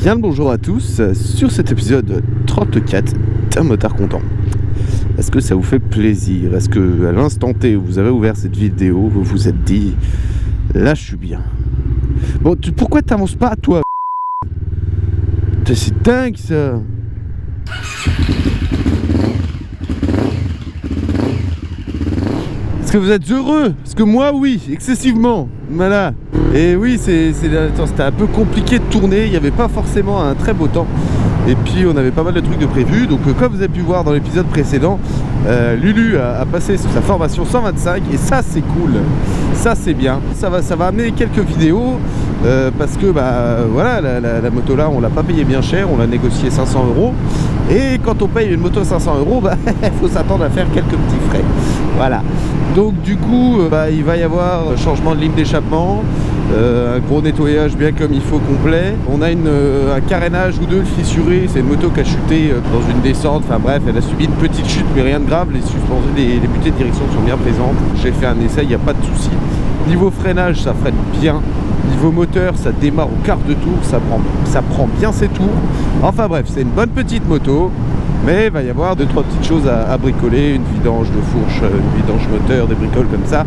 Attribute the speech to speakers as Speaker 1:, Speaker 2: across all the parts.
Speaker 1: Bien le bonjour à tous sur cet épisode 34 d'un motard content. Est-ce que ça vous fait plaisir? Est-ce que à l'instant T où vous avez ouvert cette vidéo, vous vous êtes dit là je suis bien? Bon, pourquoi t'avances pas toi? C'est dingue ça. Est-ce que vous êtes heureux? Parce que moi oui, excessivement. Voilà. Et oui, c'était un peu compliqué de tourner, il n'y avait pas forcément un très beau temps. Et puis on avait pas mal de trucs de prévus. Donc comme vous avez pu voir dans l'épisode précédent, Lulu a passé sa formation 125 et ça c'est cool. Ça c'est bien. Ça va amener quelques vidéos parce que voilà, la moto là on l'a pas payé bien cher, on l'a négocié 500 €. Et quand on paye une moto 500 €, il faut s'attendre à faire quelques petits frais. Voilà. Donc du coup, il va y avoir changement de ligne d'échappement, un gros nettoyage bien comme il faut complet. On a un carénage ou deux fissuré, c'est une moto qui a chuté dans une descente, enfin bref, elle a subi une petite chute mais rien de grave, les butées de direction sont bien présentes. J'ai fait un essai, il n'y a pas de souci. Niveau freinage, ça freine bien. Niveau moteur, ça démarre au quart de tour, ça prend bien ses tours. Enfin bref, c'est une bonne petite moto. Mais il va y avoir 2-3 petites choses à bricoler, une vidange de fourche, une vidange moteur, des bricoles comme ça.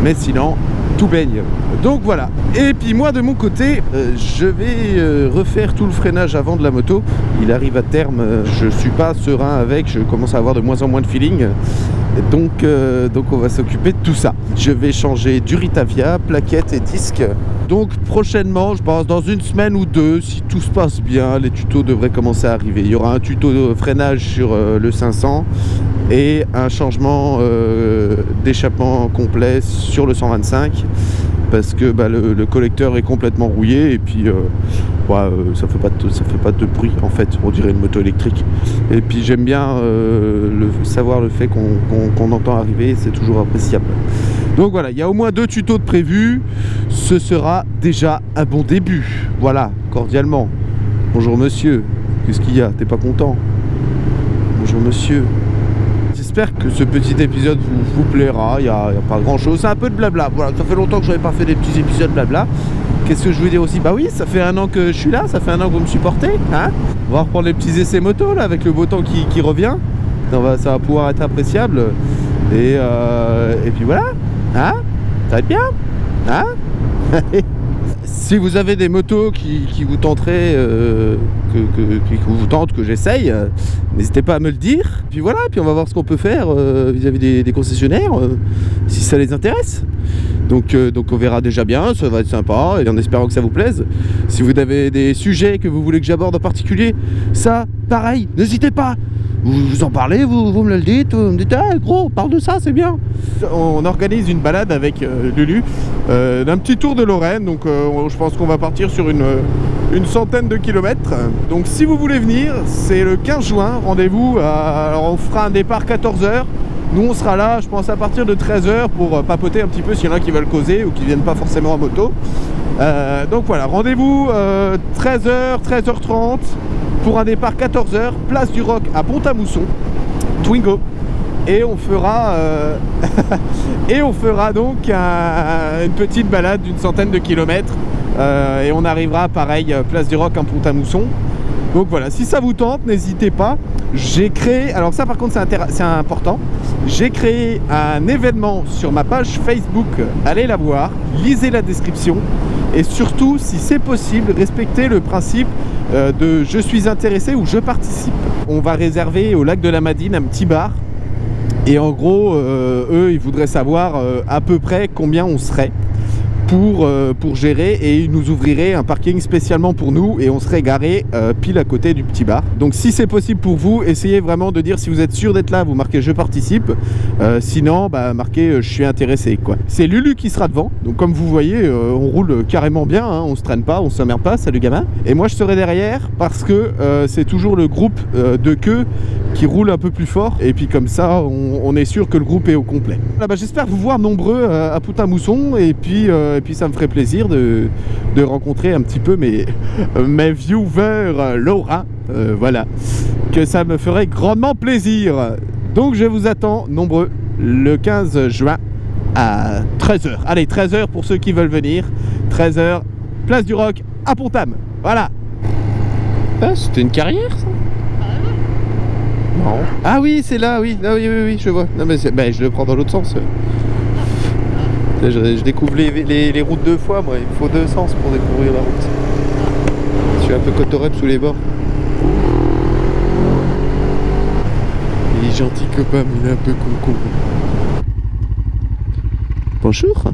Speaker 1: Mais sinon, tout baigne. Donc voilà. Et puis moi de mon côté, je vais refaire tout le freinage avant de la moto. Il arrive à terme, je suis pas serein avec, je commence à avoir de moins en moins de feeling. Donc on va s'occuper de tout ça. Je vais changer d'Uritavia, plaquettes et disques. Donc prochainement, je pense dans une semaine ou deux, si tout se passe bien, les tutos devraient commencer à arriver. Il y aura un tuto de freinage sur le 500 et un changement d'échappement complet sur le 125 parce que le collecteur est complètement rouillé et puis ça fait pas de bruit en fait, on dirait une moto électrique. Et puis j'aime bien savoir le fait qu'on entend arriver, c'est toujours appréciable. Donc voilà, il y a au moins 2 tutos de prévus, ce sera déjà un bon début. Voilà, cordialement. Bonjour monsieur, qu'est-ce qu'il y a? T'es pas content? Bonjour monsieur. J'espère que ce petit épisode vous plaira, il n'y a pas grand chose, c'est un peu de blabla. Voilà, ça fait longtemps que je n'avais pas fait des petits épisodes blabla. Qu'est-ce que je voulais dire aussi? Bah oui, ça fait 1 an que je suis là, ça fait 1 an que vous me supportez, hein. On va reprendre les petits essais moto là, avec le beau temps qui revient. Ça va pouvoir être appréciable. Et puis voilà, hein, ça va être bien, hein. Si vous avez des motos qui vous tenteraient, qui vous tentent, que j'essaye, n'hésitez pas à me le dire. Puis voilà, puis on va voir ce qu'on peut faire vis-à-vis des concessionnaires, si ça les intéresse. Donc on verra déjà bien, ça va être sympa, et en espérant que ça vous plaise. Si vous avez des sujets que vous voulez que j'aborde en particulier, ça, pareil, n'hésitez pas. Vous en parlez, vous me le dites, vous me dites ah gros, parle de ça, c'est bien. On organise une balade avec Lulu, d'un petit tour de Lorraine, donc je pense qu'on va partir sur une centaine de kilomètres. Donc si vous voulez venir, c'est le 15 juin, rendez-vous, alors on fera un départ 14h. Nous on sera là, je pense à partir de 13h pour papoter un petit peu s'il y en a qui veulent causer ou qui viennent pas forcément en moto. Donc voilà, rendez-vous 13h, 13h30 pour un départ 14h, place du Roc à Pont-à-Mousson, Twingo. Et on fera donc une petite balade d'une centaine de kilomètres et on arrivera pareil, place du Roc à Pont-à-Mousson. Donc voilà, si ça vous tente, n'hésitez pas. J'ai créé, alors ça par contre c'est important, j'ai créé un événement sur ma page Facebook, allez la voir, lisez la description et surtout si c'est possible, respectez le principe de je suis intéressé ou je participe. On va réserver au lac de la Madine un petit bar et en gros eux ils voudraient savoir à peu près combien on serait pour gérer et ils nous ouvriraient un parking spécialement pour nous et on serait garé pile à côté du petit bar. Donc si c'est possible pour vous, essayez vraiment de dire si vous êtes sûr d'être là, vous marquez je participe, sinon marquez je suis intéressé quoi. C'est Lulu qui sera devant, donc comme vous voyez on roule carrément bien, hein, on se traîne pas, on s'emmerde pas, salut gamin. Et moi je serai derrière parce que c'est toujours le groupe de queue qui roule un peu plus fort et puis comme ça on est sûr que le groupe est au complet. J'espère vous voir nombreux à Pont-à-Mousson et puis ça me ferait plaisir de rencontrer un petit peu mes viewers lorrains, voilà, que ça me ferait grandement plaisir. Donc je vous attends nombreux le 15 juin à 13h. Allez, 13h pour ceux qui veulent venir, 13h, place du Roc à Pont-à-M. Voilà. Ah, c'était une carrière ça? Non. Ah oui, c'est là, oui. Ah, oui, oui, oui, je vois. Non, mais ben, je le prends dans l'autre sens. Je découvre les routes deux fois, moi. Il me faut deux sens pour découvrir la route. Je suis un peu cotorep sous les bords. Il est gentil copain, mais il est un peu con. Bonjour.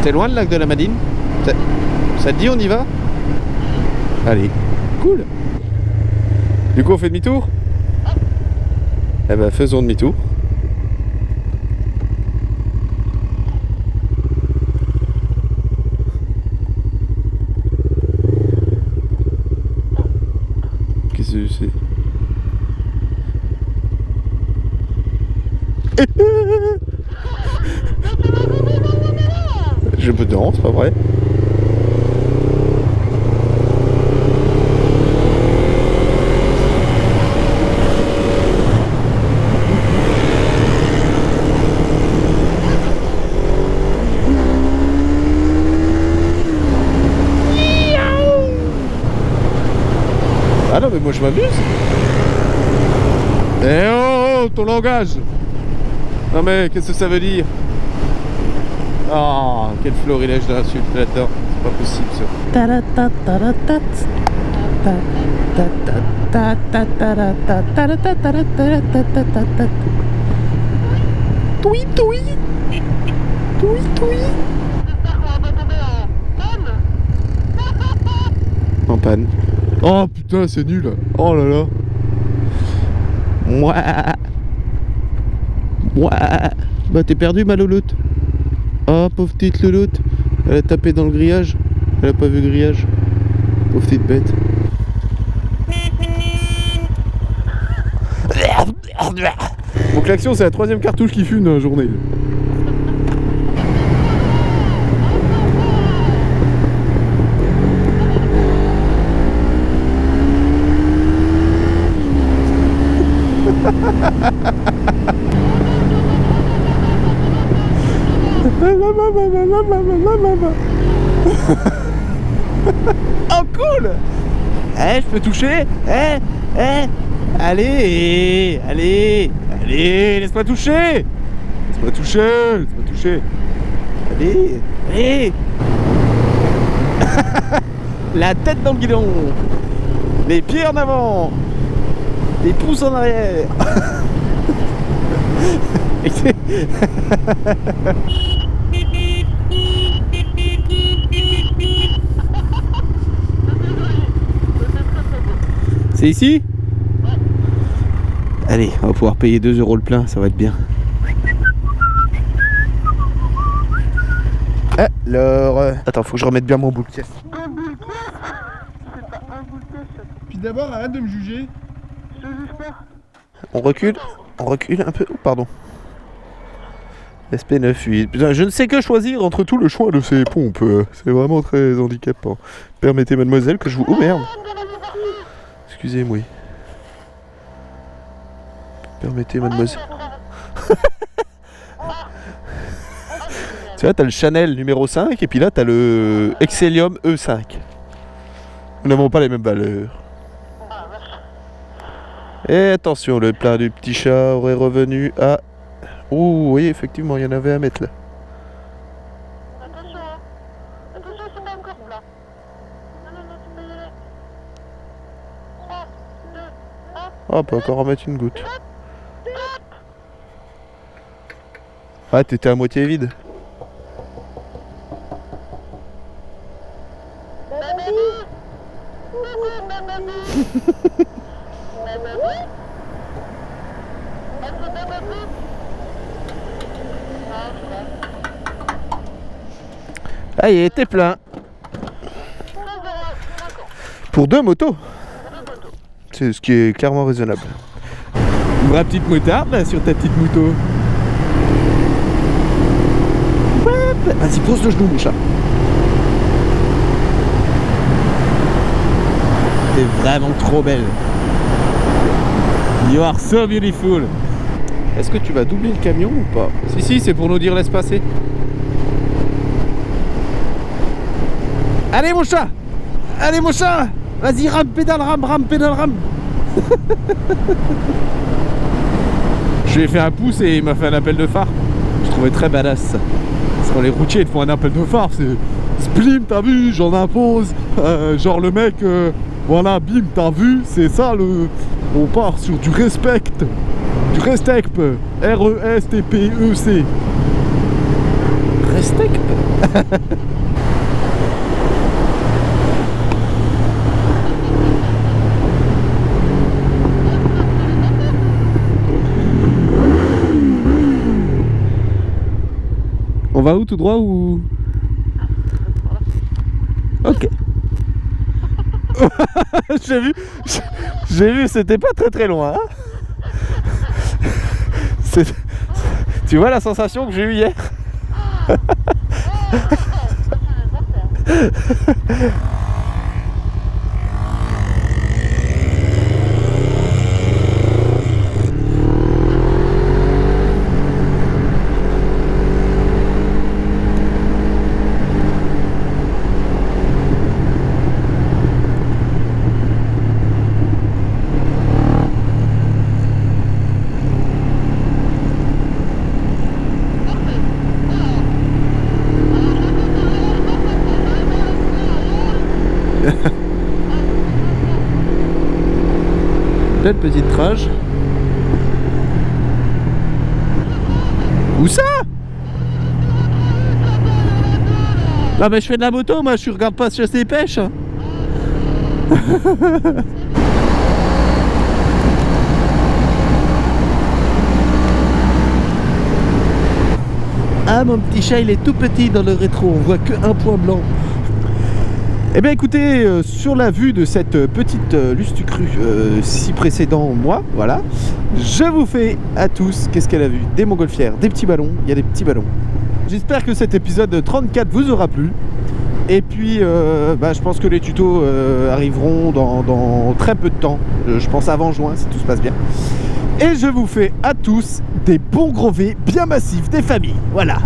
Speaker 1: T'es loin le lac de la Madine? Ça te dit on y va? Allez, cool. Du coup on fait demi-tour? Eh ben faisons demi-tour. Qu'est-ce que c'est? Je peux non, c'est pas vrai. Ah non mais moi je m'amuse. Eh oh, ton langage. Non mais qu'est-ce que ça veut dire? Oh, quel florilège d'insultes là-dedans. C'est pas possible ça. Toui toui. Toui toui. En panne. Oh putain c'est nul. Oh là là. Mouah. Bah t'es perdu ma louloute. Oh pauvre petite louloute. Elle a tapé dans le grillage. Elle a pas vu le grillage. Pauvre petite bête. Donc l'action c'est la troisième cartouche qui fume dans la journée. Oh cool. Eh je peux toucher. Allez, laisse-moi toucher. Laisse-moi toucher. Allez. La tête dans le guidon. Les pieds en avant. Les pouces en arrière. C'est ici? Allez, on va pouvoir payer 2 € le plein, ça va être bien. Alors... Attends, faut que je remette bien mon bout de caisse. Puis d'abord, arrête de me juger. Je te juge pas. On recule un peu. Oh, pardon. SP98. Putain, je ne sais que choisir entre tout le choix de ces pompes. C'est vraiment très handicapant. Permettez, mademoiselle, que je vous... Oh merde. Excusez-moi. Permettez, mademoiselle. Tu vois, t'as le Chanel numéro 5 et puis là, t'as le Excellium E5. Nous n'avons pas les mêmes valeurs. Et attention, le plein du petit chat aurait revenu à... Oh, oui, effectivement, il y en avait à mettre là.
Speaker 2: Attention, c'est pas encore plat. Non, tu peux y aller. 3, 2, 1.
Speaker 1: Oh, on peut encore en mettre une goutte. Ah, t'étais à moitié vide. Ah, il était plein. Pour 2 motos. C'est ce qui est clairement raisonnable. Une vraie petite moutarde là sur ta petite moto. Vas-y, pose le genou mon chat. est vraiment trop belle. You are so beautiful. Est-ce que tu vas doubler le camion ou pas? Si, c'est pour nous dire laisse passer. Allez mon chat! Allez mon chat! Vas-y, rame, pédale, pédale, rame. Je lui ai fait un pouce et il m'a fait un appel de phare. Je trouvais très badass ça. Parce que les routiers ils te font un appel de phare, c'est Splim, t'as vu, j'en impose. Genre le mec, voilà, bim, t'as vu, c'est ça le. On part sur du respect. Du respect. R-E-S-T-P-E-C. Respect. On va où, tout droit ou... Ok. J'ai vu, c'était pas très loin. Hein. Tu vois la sensation que j'ai eue hier? Belle petite trage. Où ça? Non mais je fais de la moto, moi je regarde pas chasser les pêches. Ah mon petit chat il est tout petit dans le rétro, on voit que un point blanc. Eh bien écoutez, sur la vue de cette petite Lustucru si précédent mois, voilà, je vous fais à tous, qu'est-ce qu'elle a vu? Des montgolfières, des petits ballons, il y a des petits ballons. J'espère que cet épisode 34 vous aura plu. Et puis je pense que les tutos arriveront dans très peu de temps, je pense avant juin si tout se passe bien. Et je vous fais à tous des bons gros V bien massifs des familles, voilà.